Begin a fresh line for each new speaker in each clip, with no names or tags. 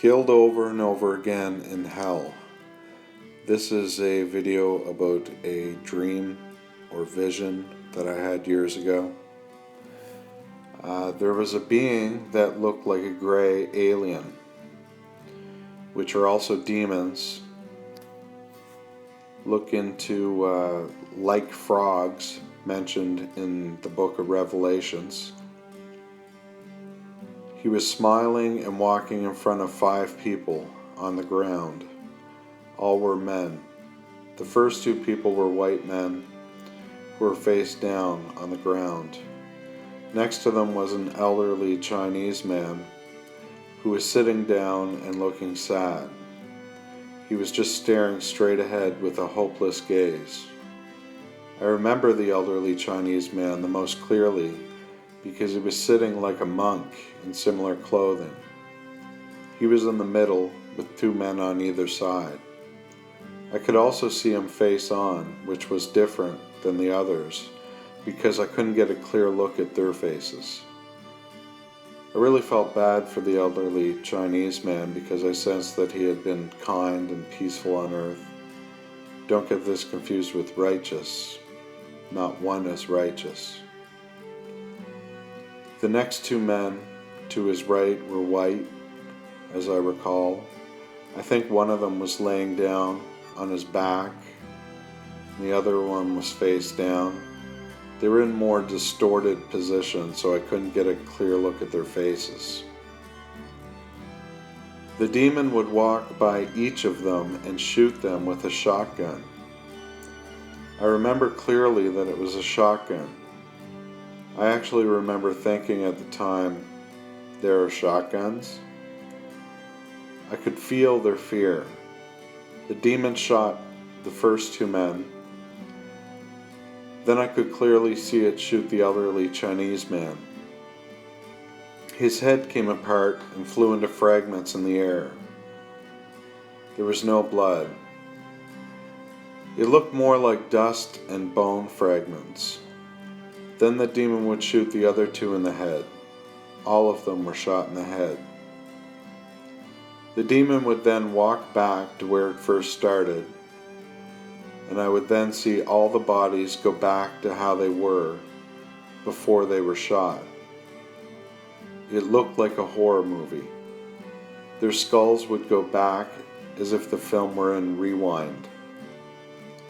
Killed over and over again in hell. This is a video about a dream or vision that I had years ago. There was a being that looked like a gray alien, which are also demons. Look into like frogs mentioned in the book of Revelations. He was smiling and walking in front of 5 people on the ground. All were men. The first 2 people were white men who were face down on the ground. Next to them was an elderly Chinese man who was sitting down and looking sad. He was just staring straight ahead with a hopeless gaze. I remember the elderly Chinese man the most clearly because he was sitting like a monk in similar clothing. He was in the middle with 2 men on either side. I could also see him face on, which was different than the others because I couldn't get a clear look at their faces. I really felt bad for the elderly Chinese man because I sensed that he had been kind and peaceful on earth. Don't get this confused with righteous. Not one is righteous. The next 2 men to his right were white, as I recall. I think one of them was laying down on his back, and the other one was face down. They were in more distorted positions, so I couldn't get a clear look at their faces. The demon would walk by each of them and shoot them with a shotgun. I remember clearly that it was a shotgun. I actually remember thinking at the time, there are shotguns? I could feel their fear. The demon shot the first 2 men. Then I could clearly see it shoot the elderly Chinese man. His head came apart and flew into fragments in the air. There was no blood. It looked more like dust and bone fragments. Then the demon would shoot the other 2 in the head. All of them were shot in the head. The demon would then walk back to where it first started, and I would then see all the bodies go back to how they were before they were shot. It looked like a horror movie. Their skulls would go back as if the film were in rewind.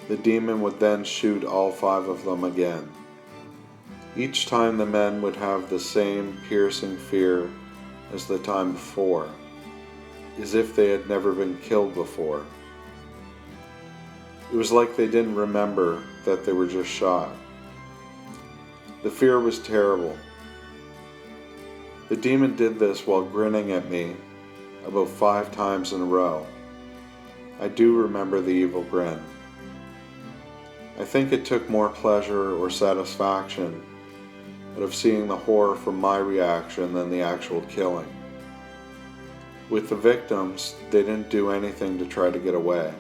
The demon would then shoot all 5 of them again. Each time the men would have the same piercing fear as the time before, as if they had never been killed before. It was like they didn't remember that they were just shot. The fear was terrible. The demon did this while grinning at me about 5 times in a row. I do remember the evil grin. I think it took more pleasure or satisfaction out of seeing the horror from my reaction than the actual killing. With the victims, they didn't do anything to try to get away.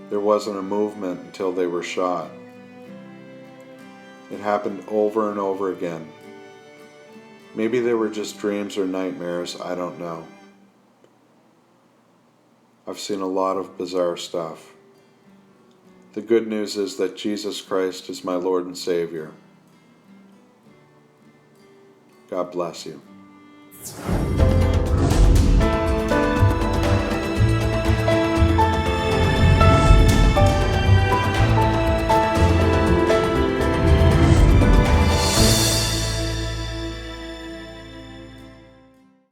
There wasn't a movement until they were shot. It happened over and over again. Maybe they were just dreams or nightmares, I don't know. I've seen a lot of bizarre stuff. The good news is that Jesus Christ is my Lord and Savior. God bless you.